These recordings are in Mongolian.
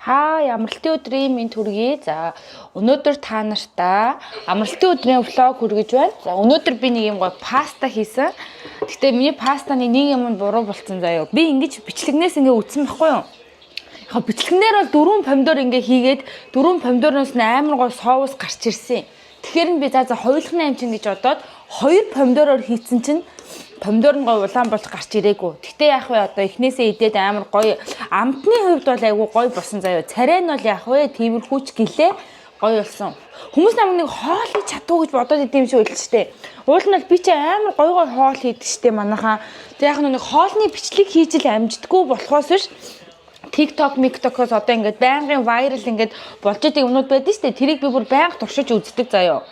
Амралтын өдрийн минь төргий. За өнөөдөр та нартай амралтын өдрийн влог хүргэж байна. За өнөөдөр би нэг юм гоё паста хийсэн. Гэтэ миний пастаны нэг юм нь буруу болцсон заяа. Би ингэж бичлэгнээс ингэ үтсэн байхгүй юу? Яг бичлэгнээр бол 4 помидор ингэ хийгээд 4 помидорноос нь амар гоё соус гарч ирсэн. Тэгэхээр би за хоёулахны амчин гэж бодоод 2 помидороор хийцэн чинь помидор нь гоё улаан болж гарч ирээгүй. Гэтэ яах вэ одоо эхнээсээ идээд амар гоё амтны хувьд бол айгүй гоё болсон заяа. Царай нь бол яах вэ? Тиймэрхүүч гэлээ гоё болсон. Хүмүүс намайг нэг хоол хийж чадуу гэж бодоод идэм шиг үлчтэй. Уул нь бол би чи амар гоё хоол хийдэг штэ манайхаа. Тэг яг нэг хоолны бичлэг хийж л амждаггүй болохоос биш. TikTok, MikTok-оос одоо ингээд байнгын viral ингээд болж байгаа юмнууд байдаг штэ. Тэрийг би бүр байнга туршиж үздэг заяа.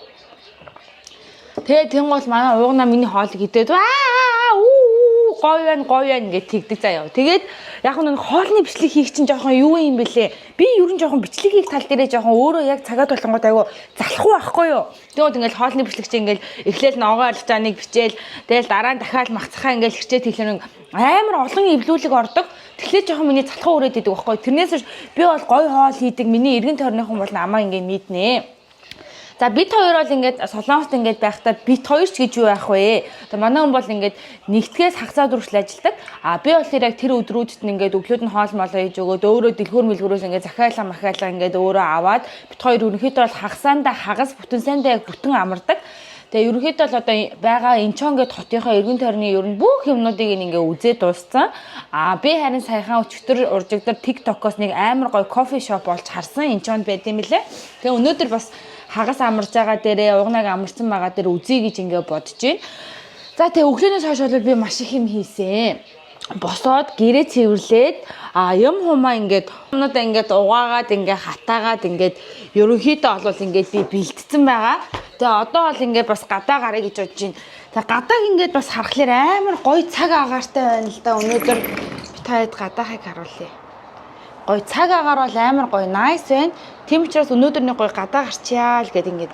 Тэгээ тийм бол манай уугнаа миний хоолыг идээд гоё байна гэж тэгдэг заяа. Тэгээд яг нэг хоолны бичлэг хийх чинь жоохон юу юм бэлээ. Би ер нь жоохон бичлэгийг тал дээрээ жоохон өөрөө яг цагаад болгонгод айгу залахгүй байхгүй юу. Тэгвэл ингээл хоолны бичлэг чинь ингээл эхлээл ногоо алчааныг бичээл тэгэл дараа нь дахиад махцахаа ингээл хичээд хэлэх амар олон эвлүүлэг ордог. Тэгэхээр жоохон миний залхуу өрөөд идэг байхгүй. Тэрнээс би бол гоё хоол хийдэг. Миний эргэн тойрныхан бол намаа ингээ мэднэ. За бид хоёр бол ингээд Солонгост ингээд байхдаа бид хоёр ч гэж юу яах вэ? Одоо манай хүн бол ингээд нэгтгэс хагцаа дүрслэж ажилладаг. Би бол яг тэр өдрүүдэд ингээд өглөөд нь хоол молоо хийж өгөөд өөрөө дэлгүүр мэлгүүрээс ингээд захиалга махиалга ингээд өөрөө аваад бид хоёр ерөнхийдөө бол хагасаандаа хагас бүтэн сайндаа яг бүтэн амардаг. Тэгээ ерөнхийдөө л одоо байгаа Инчон гэд хотынхаа эргэн тойрны ер нь бүх юмнуудыг ингээ үзээд дууссан. Би харин саяхан өчтөр уржигдэр TikTok-оос нэг амар гоё кофе шоп болж харсан. Инчонд байд юм лээ. Тэгээ өнөөдөр бас хагас амарж байгаа дээрээ угнаг амарсан байгаа дээр үзье гэж ингээ бодож байна. За тэгээ өглөөнөөс хойш бол би маш их юм хийсэн. Босоод гэрээ цэвэрлээд юм хумаа ингээд юмнуудаа ингээд угаагаад ингээ хатаагаад ингээд ерөнхийдөө бол ингээд би бэлдсэн байгаа. Тэгээ одоо бол ингээд бас гадаа гараа гэж бодож байна. Тэгээ гадааг ингээд бас харахаар амар гоё цаг агаартай байна л да. Өнөөдөр би таад гадаахыг харуулъя. Гоё цаг агаар бол амар гоё nice байна. Тийм учраас өнөөдөр нэг гоё гадаа гарчyaa л гэд ингээд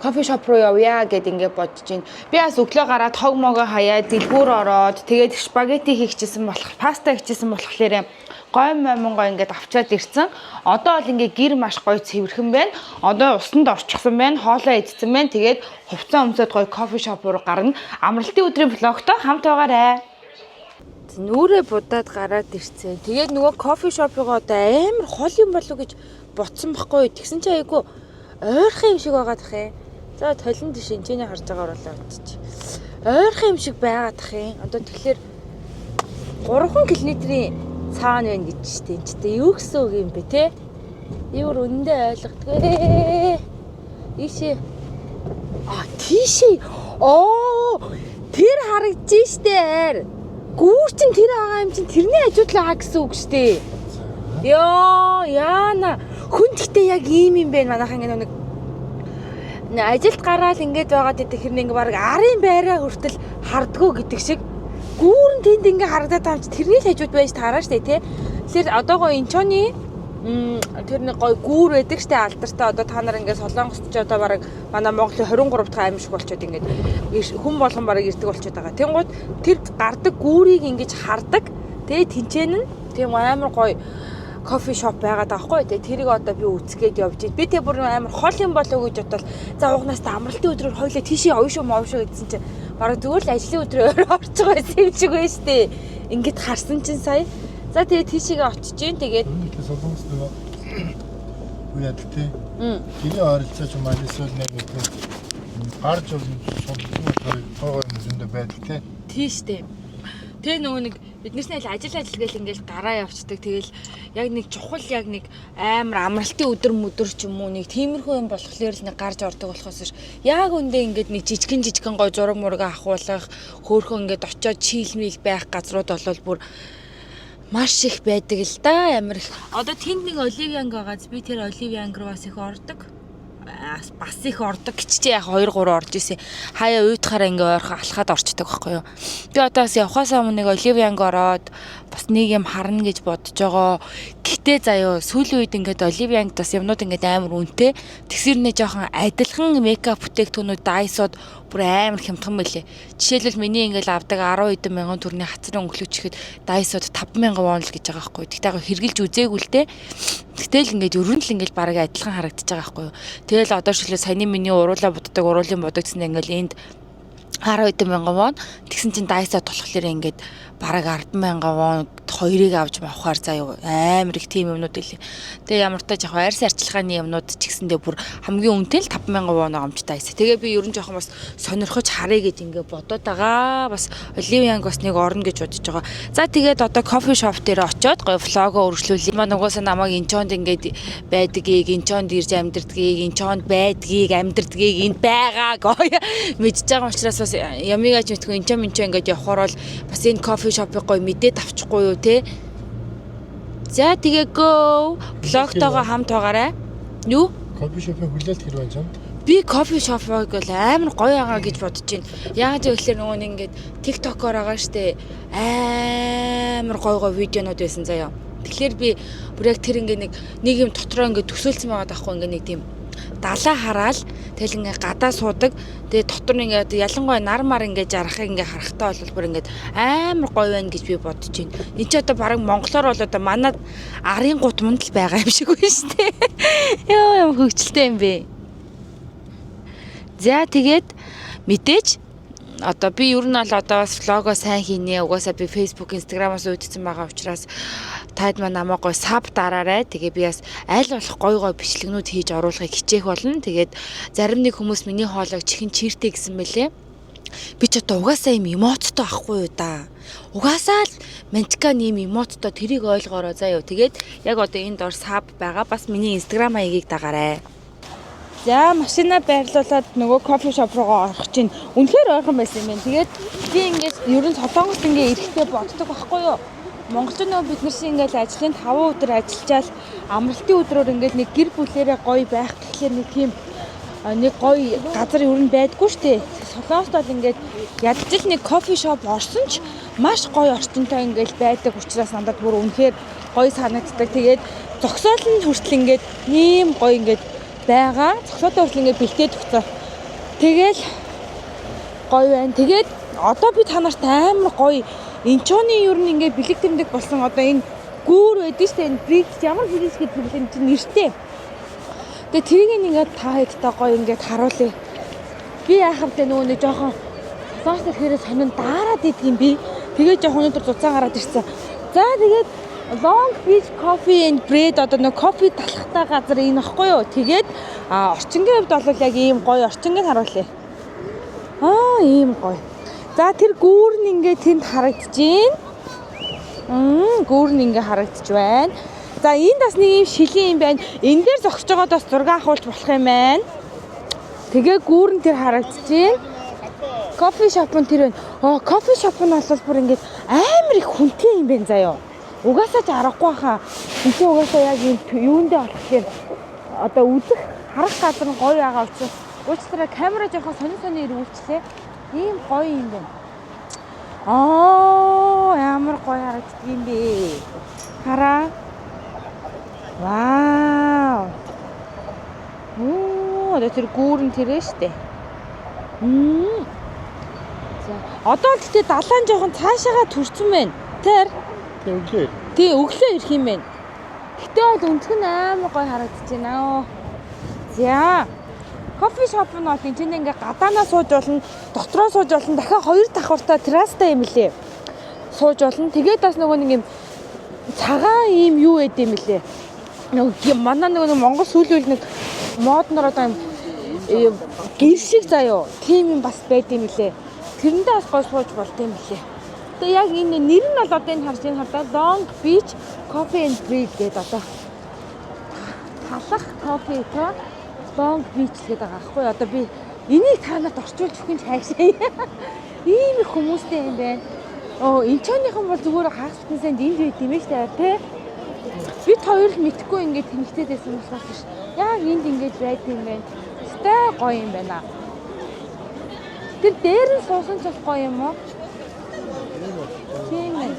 кофе шоп руу явъя гэд ингээд бодож байна. Би бас өглөө гараад хог могоо хаяад дэлгүүр ороод тэгээд спагетти хийчихсэн болох, паста хийчихсэн болохоор гой момгоо ингээд авчаад ирсэн. Одоо бол ингээд гэр маш гоё цэвэрхэн байна. Одоо усанд орчихсон байна. Хоолоо идсэн байна. Тэгээд хувцас өмсөд гоё кофе шоп руу гарна. Амралтын өдрийн влогтой хамт байгаарай. Нүрээ будаад гараад ирцээ. Тэгээд нөгөө кофе шопыгоо одоо амар хол юм болов гэж ботсон байхгүй. Тэгсэн чи айгу ойрхон юм шиг байгаа тах юм. За толинд шинжээний харж байгаагаар болоо утчих. Ойрхон юм шиг байгаа тах юм. Одоо тэгэхээр 3 км-ийн цаана байна гэж штэ. Энд ч юу гэсэн үг юм бэ те? Юу үнэндээ ойлгохгүй. Ийшээ. Тийшээ. Тэр харагдаж штэ. Гүүр чин тэр байгаа юм чин тэрний хажууд л байгаа гэсэн үг штэ. Яана хүн гэхдээ яг ийм юм бэ манайхан ингэ нэг ажилд гараад ингэж байгаад идэх хэрнээ ингэ баг арын байраа хүртэл хардггүй гэдэг шиг гүүр нь тэнд ингэ харагдаад байгаа юм чи тэрний хажууд байж таараа штэ тий. Тэгэхээр одоогоо Инчоны тэр нэг гой гүүр байдаг штэ алдартай. Одоо та нар ингээд Солонгост ч одоо баг манай Монголын 23 дахь аймаг шиг болчиход ингээд хүн болгон баг ирдэг болчиход байгаа. Тэнгууд тэр гардаг гүүрийг ингэж хардаг. Тэгээ тэнцэн нь тийм амар гой кофе шоп байгаад байгаа хгүй. Тэгээ тэрийг одоо би үзгээд явж байна. Би тэг бүр амар хол юм болоо гэж бодвол за угнаас та амралтын өдрөөр хоёлаа тийшээ овшоо мовшоо гэдсэн чинь баг зүгээр л ажлын өдрөөр орж байгаа юм шиг байна штэ. Ингээд харсан чинь сая. За тэгээ тийшээгээ очиж гин тэгээд Солонгост нөгөө үедтэй. Гэрээ ойролцооч малисвал нэг гарч байгаа юм зөндөө байдаг те. Тийштэй. Тэгээ нөгөө нэг биднээс нь ажил гээл ингээл гараа явцдаг. Тэгэл яг нэг чухал яг нэг амар амралтын өдөр мөдөр ч юм уу нэг тиймэрхүү юм болохоор л нэг гарч ордог болохоос яг үндэ ингээд нэг жижигэн гой зураг мураг ахуулах хөөхөн ингээд очиод чийлмэл байх газрууд болвол бүр маш их байдаг л да амар их. Одоо тэнд нэг Оливианг байгааз би тэр Оливианг руу бас их ордог. бас их ордог. Гिचчээ яг 2 3 орж исэн. Хаяа уйтахаараа ингээ ойрхон алхаад орчдөг байхгүй юу. Би одоо бас явахаасаа өмнө нэг Оливианг ороод бас нэг юм харна гэж бодож байгаа. Гэхдээ заяа сүүлийн үед ингээд Оливианг бас юмнууд ингээд амар үнэтэй. Тэгсэрнээ жоохон адилхан мейкап бүтээгдэхүүнүүд Daiso-д бүр амар хямдхан байлээ. Жишээлбэл миний ингээд авдаг 10 хэдэн мянган төгрөгийн хацрын өнгөлөч ихэд Daiso-д 5000 won л гэж байгаа байхгүй. Тэгтээ хэрглэж үзээгүй л те. Гэтэл ингээд ерөн л ингээд бараг адилхан харагдаж байгаа байхгүй юу. Тэгэл одоо шилээ саяны миний уруулаа буддаг уруулын будагдсан ингээд энд 10 хэдэн мянган won тэгсэн чинь Daiso болохоор ингээд бараг 100000 won хоёрыг авч авахаар заяа амар их тийм юмнууд илээ. Тэгээ ямар ч тааж яг арьс арчилгааны юмнууд ч гэсэндээ бүр хамгийн үнэтэй л 5000 won амж Daiso. Тэгээ би ерөн жоохон бас сонирхож харъя гэж ингээ бодоод байгаа. Бас Oливианг бас нэг орно гэж бодож байгаа. За тэгээд одоо кофе шоп дээр очиод гоё влого өргөжлүүлээ. Манай угаасаа намайг Инчонд ингээд байдгийг, Инчонд ирж амьдардгийг, Инчонд байдгийг, амьдардгийг энд байгаа гоё мэдж байгаа учраас бас ямигаач мэдгүй Инчон ингээд явахаар бол бас энэ кофе шопыг гоё мэдээд авчихгүй юу те. За тэгээ go блогтойгоо хамт байгаарай. Юу? Кофе шопын хүлээлт хэр байна чамд? Би кофе шопыг бол амар гоё байгаа гэж бодож байна. Яагаад гэвэл нөгөө нэг ингээд TikTok-оор байгаа штэ. Амар гоё видеонууд байсан заяа. Тэгэхээр би бүр яг тэр ингээд нэг юм дотроо ингээд төсөөлсөн байгаа даахгүй ингээд нэг тийм далаа хараал тэгэл ингээ гадаа суудаг. Тэгээ дотор нь ингээ ялангуяа нар мар ингээ жарахыг ингээ харахтаа бол бүр ингээ амар гоё байна гэж би бодож байна. Энд чи одоо бараг монголоор бол одоо манад арын гутманд л байгаа юм шиг байна шүү дээ. Яа ямар хөвгчлээ юм бэ. За тэгээд мэдээж одоо би ер нь бол одоо бас влого сайн хийнэ. Угаасаа би Facebook, Instagram-аас үүдсэн байгаа учраас таад маань намайг гоё саб дараарай. Тэгээ би бас аль болох гоё бичлэгнүүд хийж оруулахыг хичээх болно. Тэгээд зарим нэг хүмүүс миний хоолойг чихэн чиртэй гэсэн мэлээ. Би ч одоо угаасаа юм эмоттой ахгүй юу да. Угаасаа л Мантикан юм эмоттой тэрийг ойлгоорой заа юу. Тэгээд яг одоо энд ор саб байгаа. Бас миний Instagram хаягийг дагаарай. За машина байрлуулад нөгөө кофе шоп руугаа орох чинь үнэхээр ойрхон байсан юм байна. Тэгээд би ингээд ер нь Солонгост ингээд ирэхдээ боддог байхгүй юу? Монголч нөгөө бид нар шиг ингээд ажлын 5 өдөр ажиллажаал амралтын өдрөөр ингээд нэг гэр бүлээрээ гоё байх гэхлээр нэг тийм нэг гоё газар ер нь байдгүй штэ. Солонгост бол ингээд ядаж л нэг кофе шоп орсон ч маш гоё орчинтой ингээд байдаг учраас надад бүр үнэхээр гоё санагддаг. Тэгээд зогсоол нь хүртэл ингээд ийм гоё ингээд байгаа. Цогцоотой хүртэл ингээд бэлтээд өгцөө. Тэгэл гоё байна. Тэгээд одоо би та нарт амар гоё Инчоны ер нь ингээд бэлэг тэмдэг болсон одоо энэ гүүр байдэн штэ энэ бридж ямар бридж гэдэг юм чинь нэртэй. Тэгээ тэрийг ингээд та хэдтэй гоё ингээд харуулъя. Би яахав тэ нөгөө нэг жоохон солонгос хэрэг сонин дараад идэх юм би. Тэгээ жоохон өнөдөр зузаан гараад ирсэн. За тэгээд Long Beach Coffee and Bread одоо нэг кофе талхтай газар энэ ахгүй юу. Тэгээд орчингийн хувьд бол яг ийм гоё орчингийг харуулъя. Ийм гоё. За тэр гүүр нь ингээд тэнд харагдаж байна. Гүүр нь ингээд харагдаж байна. За энд бас нэг ийм шилийн юм байна. Энэ дээр зогсож байгаад бас зураг авахулж болох юм байна. Тэгээ гүүр нь тэр харагдаж байна. Кофе шоп нь тэр байна. Кофе шоп нь бол бүр ингээд амар их хүнтэй юм байна заяа. Угаасаа ч аргагүй хаа. Энд угаасаа яг юундээ болохоор одоо үзэх харах газар нь гоё байгаа учраас уучлаарай камера жоохон сонин ирүүлчлээ. Ийм гоё юм байна. Ямар гоё харагддаг юм бэ. Хараа. Вау. Одоо тэр гүүр нь тэрэ штэ. За одоо л гэтээ далайн жоохон цаашаага төрсөн байна. Тэр өглөө. Тий, өглөө ирэх юм байна. Гэтэ бол өнцг нь амар гоё харагдаж байна. За. Кофе шоп нь бол энэ ингээ гадаанаа сууж болно, дотроо сууж болно. Дахиад 2 давхартай террастай юм лээ. Сууж болно. Тэгээд бас нөгөө нэг юм цагаан ийм юу байд юм лээ. Нөгөө манай нөгөө Монгол сүүлийн нэг моднор одоо юм гэр шиг заяа. Тийм юм бас байд юм лээ. Тэрэндээ бас гоё сууж болд юм лээ. Тэгээ яг энэ нэр нь бол одоо энэ харж энэ хардаа Long Beach Coffee and Bread гэдэг одоо талах кофе та Long Beach гэдэг байгаа аахгүй. Одоо би энийг танад орчуулж өгөх нь хайшаа. Ийм их хүмүүстэй юм байна. Инчооныхан бол зүгээр хагас битнэсэнд энд байт юм шүү дээ тий. Бид хоёр л мэдхгүй ингээд тэмэгтэй байсан болохоос ш. Яг энд ингээд байд юм байна. сонирхолтой гоё юм байна. Тэр дээр нь суусан ч гоё юм уу? Тийм ээ.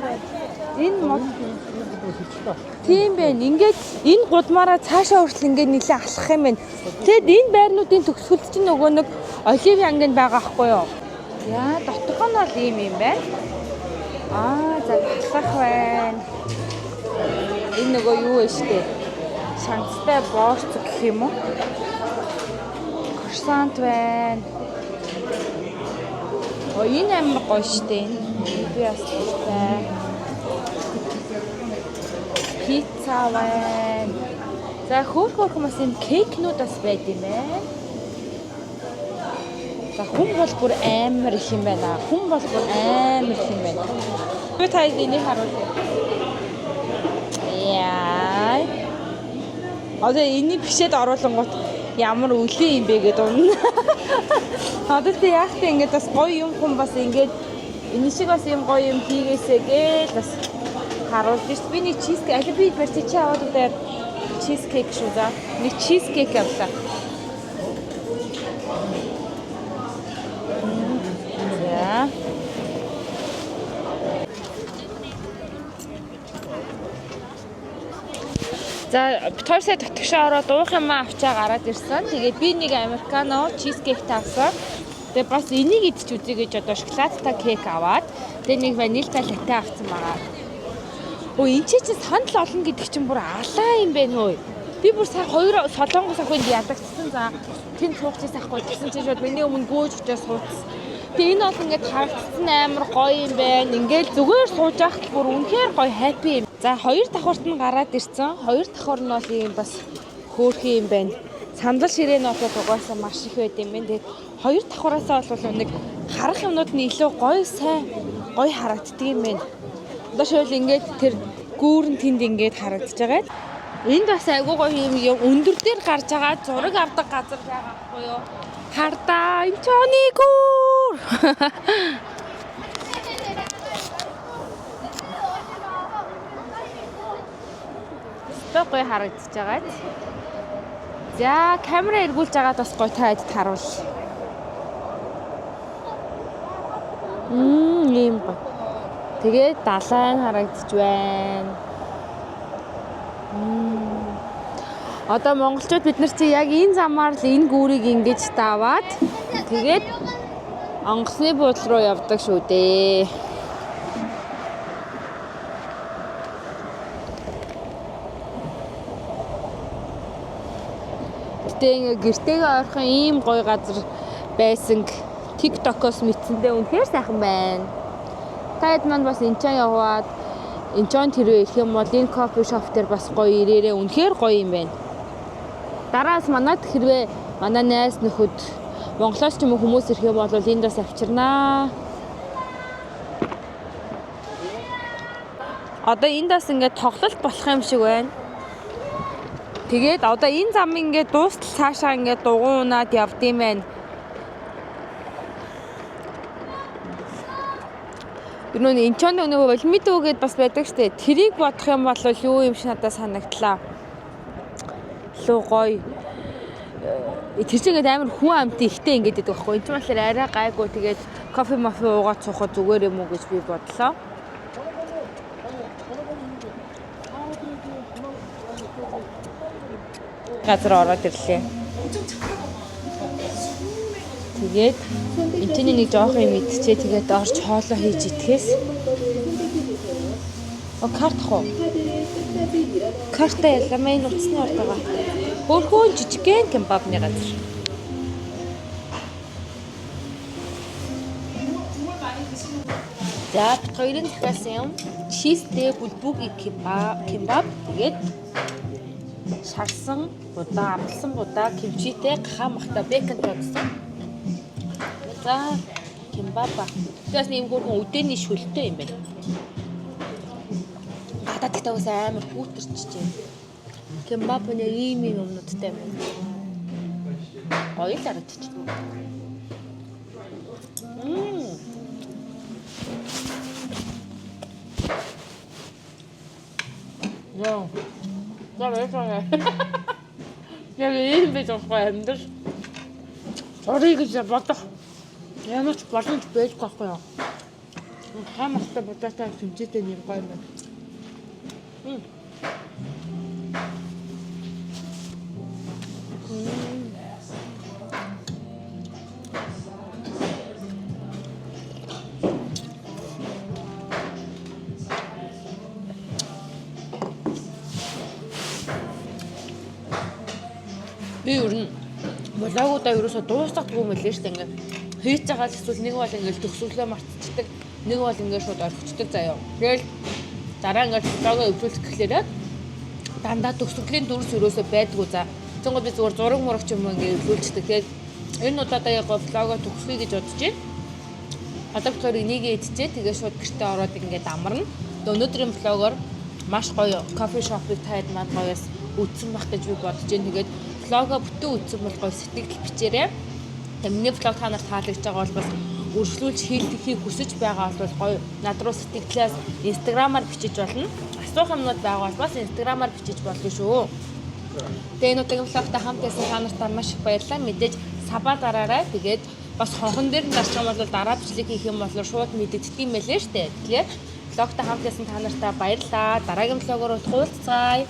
Энэ мод тийм байна. Ингээд энэ гудмаараа цаашаа хүртэл ингээд нэлээ алхах юм байна. Тэгэд энэ байрнуудын төгсгөлд чинь нөгөө нэг оливь ангинд байгаа ахгүй юу? Яа, дотор нь бол ийм юм байна. За алхах байна. Энэ нөгөө юу вэ штэ? Шанцтай боорц гэх юм уу? Курсант байна. Энэ амар гоё штэ. Би бас таа. Пицца байна. За хөөх хүмүүс юм кейкнүүд бас байд юм байна. За хүн бол бүр амар их юм байна. Хүн бол бүр амар их юм байна. Би таад энийг харуулъя. Яа. Одоо энийг бишээд оруулангууд ямар үлийн юм бэ гэдэг үнэ. Одоо тэ яах вэ ингээд бас гоё юм хүн бас ингээд энэ шиг бас юм гоё юм хийгээсэй гээл бас харуулж ш. Би нэг чизкейк аль би барьчих чи аваад удаа чизкейк шүү за. Нэг чизкейк авлаа. За. За хоёр сая дотгошоо ороод уух юм авчаа гараад ирсэн. Тэгээд би нэг американо чизкейк тавсан. Тэгээд бас энийг идчих үзье гэж одоо шоколадтай кейк аваад тэгээд нэг ванильтай латте авсан байгаа. Өө энэ чинь санал олон гэдэг чинь бүр алаа юм бэ нөө. Би бүр сая хоёр солонгос ах үнд ядагдсан. За тэнд суугчээс ахгүй гэсэн чинь шууд миний өмнө гөөж очиж суудсан. Тэгээ энэ бол ингээд харагдсан амар гоё юм байна. Ингээд зүгээр сууж байхад бүр үнэхээр гоё хаппи юм. За хоёр давхурт нь гараад ирсэн. Хоёр давхур нь бол ийм бас хөөрхөн юм байна. Сандал ширээн бол угаасаа маш их байд юм байна. Тэгээд хоёр давхураасаа бол нэг харах юмнууд нь илүү гоё сайн гоё харагддаг юм байна. Одоо шил ингээд тэр гүүрэн тэнд ингээд харагдаж байгаа. Энд бас айгүй гоё юм өндөр дээр гарч байгаа зураг авдаг газар байгаа байхгүй юу? Хардаа энэ чоны гүүр. Гоё харагдаж байгаа. За камера эргүүлж байгаад бас гоё таад харуул. Ийм гоё. Тэгээд далайн харагдаж байна. Одоо монголчууд бид нар чи яг энэ замаар л энэ гүүрийг ингэж даваад тэгээд онгоцны буудлын руу явдаг шүү дээ. Гэтэ гэртээгээ ойрхон ийм гоё газар байсан TikTok-оос мэдсэндээ үнэхээр сайхан байна. Таад манд бас энэ ч яваад энэ ч тэрвээ ирэх юм бол энэ кофе шоп дээр бас гоё ирээрээ үнэхээр гоё юм байна. Дараас манад хэрвээ манай найз нөхөд Монголоос ч юм уу хүмүүс ирэх юм бол энд бас авчирнаа. Одоо энд бас ингээд тоглолт болох юм шиг байна. Тэгээд одоо энэ зам ингээд дуустал цаашаа ингээд дугуунаад явдсан байна. Гүн энэ ч нөгөө волмидо гэдээ бас байдаг штэ. Тэрийг бодох юм бол юу юм шиг надад санагдлаа. Луу гоё. Тэр чинь ингээд амар хүн амт ихтэй ингээд идэх байхгүй. Энэ ч болохоор арай гайгүй тэгээд кофе мафи уугаад суухад зүгээр юм уу гэж би бодлоо. Газар ороод ирлээ. Тэгээд энэний нэг жоох юм идчихээ тэгээд орж хоолоо хийж идэхээс. Карт хоо. Карта ялмын утасны орд байгаа. Хөөхөн жижигхэн кебабны газар. За хоёрын дахиасан юм. Чизтэй бүлбүгийн кебаб тэгээд шарсан будаа, амлсан будаа, кимчитэй гахамхтай бекон тоодсон. За кебаб. Тэгээс нэм гурван үдээний шүлтэй юм байна. Гадаад гэхдээ бас амар хүүтэрчжээ. Кебаб нь ийм юмнуудтай байна. Гоё л харагдчих. Яа. За яа. Яг ийм байж байгаа юм дэр. Орой гэж бодох ямар ч боломж байхгүй байхгүй юу? Хаамахтай бодоотой хэмжээтэй нэг гоё юм байна. Би ер нь влогуудаа ерөөсө дуусгахгүй юм лээ шүү дээ. Ингээ хийж байгаа л эсвэл нэг бол ингээл төгсгөлөө мартчихдаг, нэг бол ингээ шууд орхичдаг заяа. Тэгэл дараа ингээ влогоо өвлүүлэх гэхлээрээ дандаа төгсгөлийн дүрс ерөөсө байдгүй за. Тэнгууд би зүгээр зураг мурах ч юм уу ингээ өвлүүлчихдэг. Тэгээд энэ удаадаа яг влогоо төгсгөе гэж бодож байна. Одоо болохоор энийг идчихээ тэгээ шууд гэртээ ороод ингээ амарна. Өнөөдрийн влогоор маш гоё кофе шопыг таад маань гоёс үтсэн байх гэж би бодож байна. Тэгээд влогоо бүтэн үтсэн бол гоё сэтгэл бичээрэй. Тэгээ миний влог та нарт таалагдж байгаа бол бас өргөжлүүлж хийх хүсэж байгаа бол гоё над руу сэтгэлээс инстаграмаар бичиж болно. Асуух юмнууд байгаа бол бас инстаграмаар бичиж болно шүү. Тэгээ энэ удаагийн влогтой хамт байсан та нартай маш их баярлалаа. Мэдээж сабаа дараарай. Тэгээд бас хонхон дээр нь дарчих юм бол дараа бичлэг хийх юм бол шууд мэдэгддэг юм байлээ шүү дээ. Тэгэхээр влогтой хамт байсан та нартай баярлалаа. Дараагийн влогоор уулзцаая.